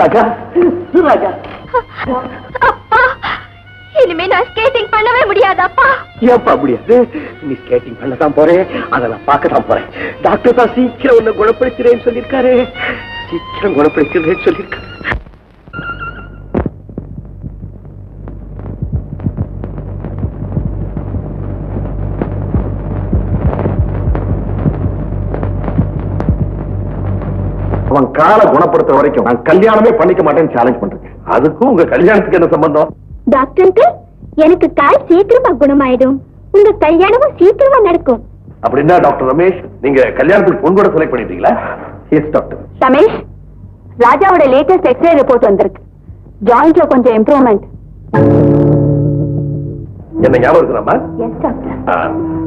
ராஜா ராஜா அப்பா, இனிமே நான் ஸ்கேட்டிங் பண்ணவே முடியாது அப்பா. ஏப்பா முடியாது? நீ ஸ்கேட்டிங் பண்ணதான் போறேன், அதெல்லாம் பார்க்கதான் போறேன். டாக்டர் தான் சீக்கிரம் உன்னை குணப்படுத்துறேன்னு சொல்லியிருக்காரு. சீக்கிரம் குணப்படுத்துறேன்னு சொல்லியிருக்காரு. அவன் காலை குணப்படுத்துற வரைக்கும் நான் கல்யாணமே பண்ணிக்க மாட்டேன்னு சேலஞ்ச் பண்றேன். அதுக்கும் உங்க கல்யாணத்துக்கு என்ன சம்பந்தம்? டாக்டருக்கு எனக்கு கால் சீக்கிரமா குணமாயிடும், உங்க கல்யாணமும் சீக்கிரமா நடக்கும். அப்படின்னா டாக்டர் ரமேஷ், நீங்க கல்யாணத்துக்கு பொண்ணு கூட செலக்ட் பண்ணிட்டீங்களா? Yes doctor. ரமேஷ், ராஜாவோட லேட்டஸ்ட் எக்ஸ்ரே ரிப்போர்ட் வந்திருக்கு. ஜாயிண்ட்ல கொஞ்சம் இம்ப்ரூவ்மெண்ட். என்ன ஞாபகம் இருக்கிறாமா? Yes doctor.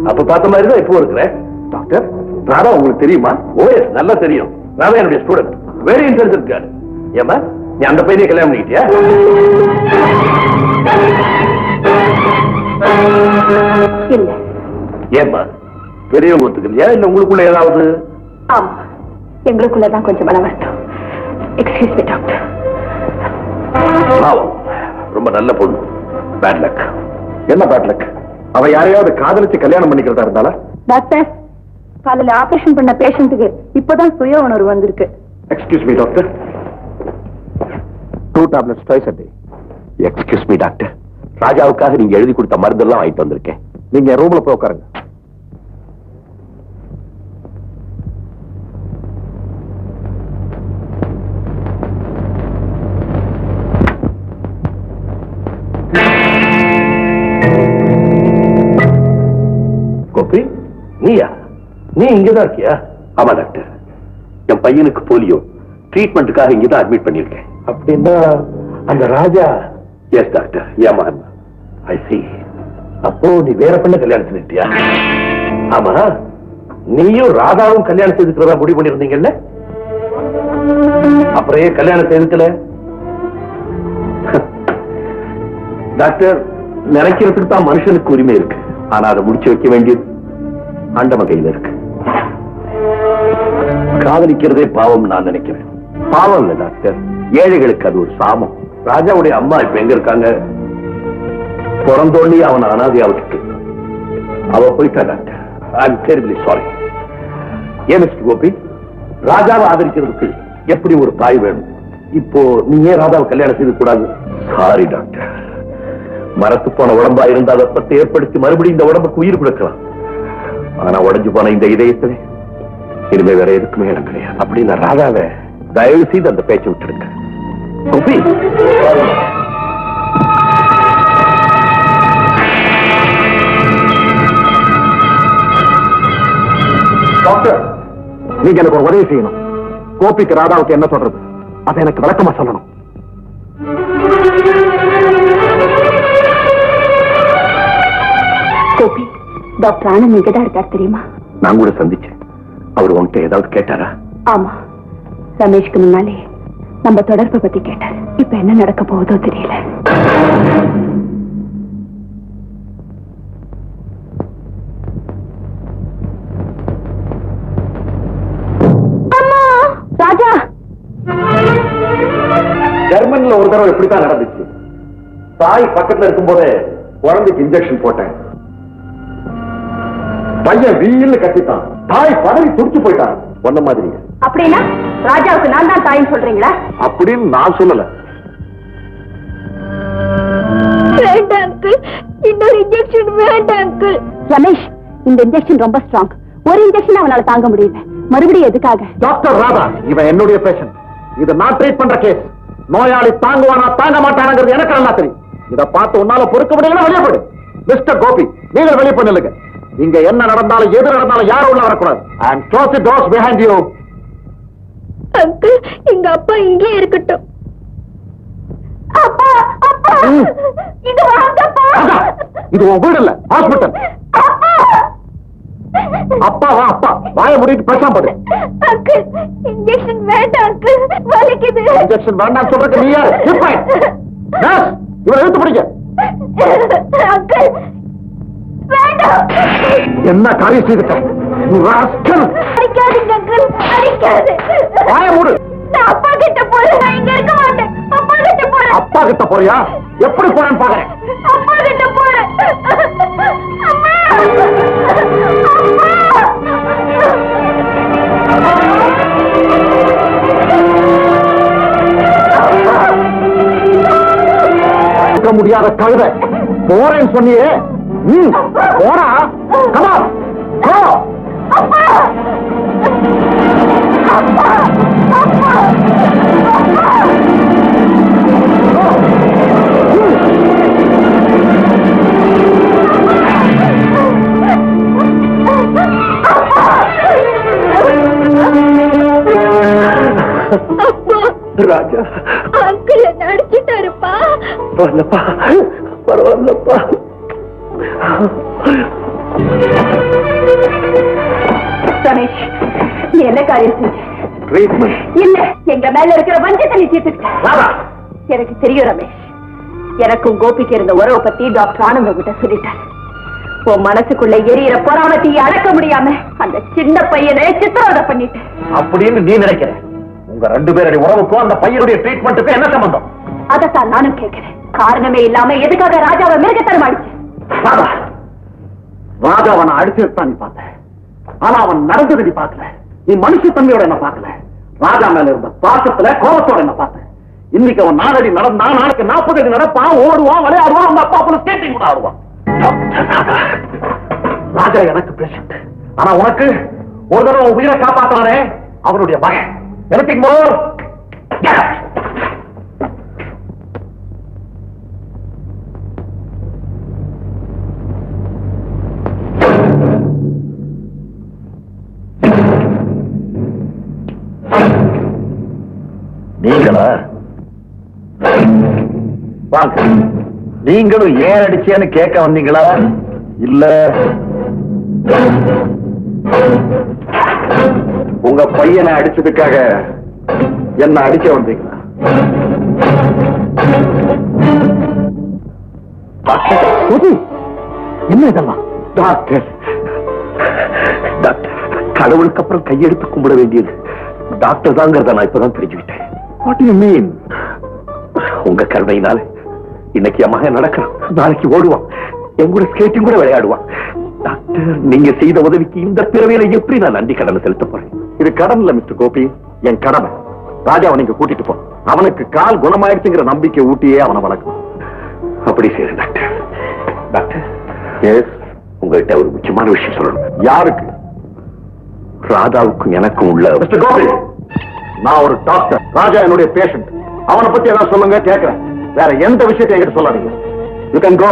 அப்ப பார்த்த மாதிரி தான் இப்போ இருக்கிறேன். டாக்டர், ராதா உங்களுக்கு தெரியுமா? ஓஎஸ், நல்லா தெரியும். ராதா என்னுடைய ஸ்டூடெண்ட், வெரி இன்டெலிஜென்ட் கேர்ள். ஏமா, நீ அந்த பையனை கல்யாணம் பண்ணிக்கிட்டியா? இல்ல. ஏமா, பெரியவங்க ஒத்துக்கலையா இல்ல உங்களுக்குள்ள ஏதாவது? ஆமா, எங்களுக்குள்ளதான் கொஞ்சம் மன வருத்தம். Excuse me doctor. ரொம்ப நல்ல பொண்ணு. Bad luck. என்ன பேட் லக்? அவ யாரையாவது காதலிச்சு கல்யாணம் பண்ணிக்கிறதா இருந்தாலா? டாக்டர், காலையில ஆபரேஷன் பண்ண பேஷண்ட்டுக்கு இப்பதான் சுய உணர்வு வந்திருக்கு. Excuse me doctor. 2 tablets twice a day. Excuse me doctor, ராஜாவுக்காக நீங்க எழுதி கொடுத்த மருந்தெல்லாம் வாங்கிட்டு வந்திருக்கேன். நீங்க ரூம்ல போய் உட்காருங்க. கோபி, நீயா? நீ இங்கதான் இருக்கியா? ஆமா டாக்டர், என் பையனுக்கு போலியோ ட்ரீட்மெண்ட்டுக்காக இங்கதான் அட்மிட் பண்ணிருக்கேன். அப்படின்னா அந்த ராஜா? எஸ் டாக்டர், ஏமா? ஐ சி. அப்போ நீ வேற பண்ண கல்யாணம் செஞ்சுட்டியா? ஆமா, நீயும் ராதாவும் கல்யாணம் செய்துக்கிறதா முடிவு பண்ணிருந்தீங்கல்ல? அப்புறம் ஏன் கல்யாணம் செய்துக்கல? டாக்டர், நினைக்கிறதுக்கு தான் மனுஷனுக்கு உரிமை இருக்கு, ஆனா அதை முடிச்சு வைக்க வேண்டியது ஆண்டவன் கையில இருக்கு. காதலிக்கிறதே பாவம் நான் நினைக்கிறேன். பாவம் இல்ல டாக்டர், ஏழைகளுக்கு அது ஒரு சாபம். ராஜாவுடைய அம்மா இப்ப எங்க இருக்காங்க? பிறந்தோண்டி அவன் அனாதையா விட்டுட்டு அவ போயிட்டா டாக்டர். ஐ அம் டெரிபிலி சாரி. ஏன் மிஸ்டர் கோபி, ராஜாவை ஆதரிக்கிறதுக்கு எப்படி ஒரு தாய் வேணும்? இப்போ நீ ஏன் ராஜாவை கல்யாணம் செய்து கூடாது? சாரி டாக்டர், மரத்து போன உடம்பா இருந்தா வெப்பத்தை ஏற்படுத்தி மறுபடியும் இந்த உடம்புக்கு உயிர் கொடுக்கலாம். ஆனா உடஞ்சு போன இந்த இதயத்திலே இனிமே வேற எதுக்குமே இடம் கிடையாது. அப்படின்னு ராதாவை தயவு செய்து அந்த பேச்சை விட்டுடுங்க. கோபி, டாக்டர், நீங்க எனக்கு ஒரு உதவி செய்யணும். கோபிக்கு ராதாவுக்கு என்ன சொல்றது, அதை எனக்கு விளக்கமா சொல்லணும். கோபி, டாக்டர் ஆனந்த் இங்கதான் இருக்கார் தெரியுமா? நான் கூட சந்திச்சேன். அவர் உன்கிட்ட ஏதாவது கேட்டாரா? ஆமா, ரமேஷ்க்கு முன்னாலே நம்ம தொடர்பை பத்தி கேட்டார். இப்ப என்ன நடக்க போகுதோ தெரியல. ராஜா, ஜெர்மன்ல ஒரு தடவை இப்படித்தான் நடந்துச்சு. தாய் பக்கத்துல இருக்கும் போதே குழந்தைக்கு இன்ஜெக்ஷன் போட்டேன். பையன் வீல்ல கட்டித்தான். தாய் பதவி துடிச்சு போயிட்டான். ஒன்ன மாதிரி. அப்படின்னா ராஜாவுக்கு நான் தான் தாயின்னு சொல்றீங்களா? அப்படின்னு நான் சொல்லல. வேண்டாம் அங்கிள், இன்னொரு இன்ஜெக்ஷன் வேண்டாம் அங்கிள். ரமேஷ், இந்த இன்ஜெக்ஷன் ரொம்ப ஸ்ட்ராங். ஒரு இன்ஜெக்ஷன் அவனால தாங்க முடியல. மறுபடியும் எதுக்காக? டாக்டர் ராதா, இவன் என்னுடைய பேஷண்ட். இதை நான் ட்ரீட் பண்ற கேஸ். நோயாளி தாங்குவானா தாங்க மாட்டானுங்கிறது எனக்கு நல்லா தெரியும். இதை பார்த்து உன்னால பொறுக்க முடியல, வெளியே போடு. மிஸ்டர் கோபி, நீங்கள் வெளியே பண்ணுங்க. இங்க என்ன நடந்தாலும் எது நடந்தாலும் யாரும் உள்ள வரக்கூடாது. I am close the doors behind you. Uncle, எங்க அப்பா இங்கே இருக்கட்டும். அப்பா, அப்பா, இது வாங்கப்பா. இது உன் வீடு இல்ல, ஹாஸ்பிட்டல். அப்பா வா, அப்பா வாயை மூடிட்டு பேசாம போடு. அங்கிள், இன்ஜெக்ஷன் வேண்டாம் அங்கிள், வலிக்குது. இன்ஜெக்ஷன் வேண்டாம் சொல்றதுக்கு நீ யாரு? இவரை இழுத்து பிடிக்க. அங்கிள், வேண்டாம். என்ன காரியம் செய்துட்ட? அடிக்காதீங்க அங்கிள், அடிக்காது. வாயை மூடு. நான் அப்பா கிட்ட போறேன். நான் இங்க இருக்க மாட்டேன். அப்பா கிட்ட போறேன். அப்பா கிட்ட போறியா? எப்படி போறேன்னு பாக்குறேன். அப்பா கிட்ட போறேன். அம்மா! இருக்க முடியாத கழுதை போறேன்னு சொன்னியே. போறா. கமா போ. அப்பா! அப்பா! அப்பா! ராஜா அங்கிள் என்ன அடிச்சுட்டாருப்பா. பரவாயில்லப்பா, பரவாயில்லப்பா. ரமேஷ், நீ என்ன காரியம் செஞ்ச? ட்ரீட்மெண்ட் இல்ல, எங்க மேல இருக்கிற வஞ்சத்தை நீ தீர்த்துக்கிட்ட. எனக்கு தெரியும் ரமேஷ். எனக்கும் கோபிக்கு இருந்த உறவை பத்தி டாக்டர் ஆனந்த கிட்ட சொல்லிட்டார். உன் மனசுக்குள்ள எரியிற பொறாமத்தையை அடக்க முடியாம அந்த சின்ன பையனை சித்திரவதை பண்ணிட்டு அப்படின்னு நீ நினைக்கிற? உங்க 2 பேருடைய உறவுக்கும் அந்த பையனுடைய ட்ரீட்மெண்ட்டுக்கும் என்ன சம்பந்தம்? அதத்தான் நானும் கேட்கிறேன். காரணமே இல்லாம எதுக்காக ராஜாவை மிருகத்தனம் அடிச்சு? ராஜா அவனை அடிச்சுதான் நீ பார்த்த. ஆனா அவன் நடந்தது நீ பார்க்கல. நீ மனுஷத்தன்மையோட என்ன பார்க்கல. ராஜா மேல இருந்த பாசத்துல கோபத்தோட என்ன பார்த்த. இன்னைக்கு அவன் 4 அடி நடந்தா நாளைக்கு 40 அடி நடப்பான், ஓடுவான், விளையாடுவான், அவங்க அப்பா போல ஸ்கேட்டிங் கூட ஆடுவான். ராஜா எனக்கு பேஷண்ட். ஆனா உனக்கு ஒரு தடவை உயிரை காப்பாத்தானே அவனுடைய மகன். எனக்கு நீங்களா? வாங்க. நீங்களும் ஏன் அடிச்சேன்னு கேட்க வந்தீங்களா? இல்ல உங்க பையனை அடிச்சதுக்காக என்ன அடிக்க வந்தீங்களா? என்ன இதெல்லாம்? டாக்டர், டாக்டர், கடவுளுக்கு அப்புறம் கையெடுத்து கும்பிட வேண்டியது டாக்டர் தாங்கிறத நான் இப்பதான் தெரிஞ்சுக்கிட்டேன். What do you mean? உங்க கருணையினால இன்னைக்கு என் மகன் நடக்கிறான், நாளைக்கு ஓடுவான், என் கூட ஸ்கேட்டிங் கூட விளையாடுவான். டாக்டர், நீங்க செய்த உதவிக்கு இந்த பிறவியில எப்படி நான் நன்றி கடனை செலுத்த போறேன்? இது கடன் இல்ல மிஸ்டர் கோபி, என் கடமை. ராஜாவை நீங்க கூட்டிட்டு போ. அவனுக்கு கால் குணமாயிடுச்சுங்கிற நம்பிக்கை ஊட்டியே அவனை வளர்க்கணும். அப்படி செய்யறேன் டாக்டர். டாக்டர், எஸ், உங்கள்கிட்ட ஒரு முக்கியமான விஷயம் சொல்லணும். யாருக்கு? ராதாவுக்கும் எனக்கும் உள்ள. மிஸ்டர் கோபி, நான் ஒரு டாக்டர், ராஜா என்னுடைய பேஷண்ட். அவனை பத்தி ஏதாவது சொல்லுங்க, கேட்கிறேன். வேற எந்த விஷயத்தையும் என்கிட்ட சொல்லாதீங்க. You can go.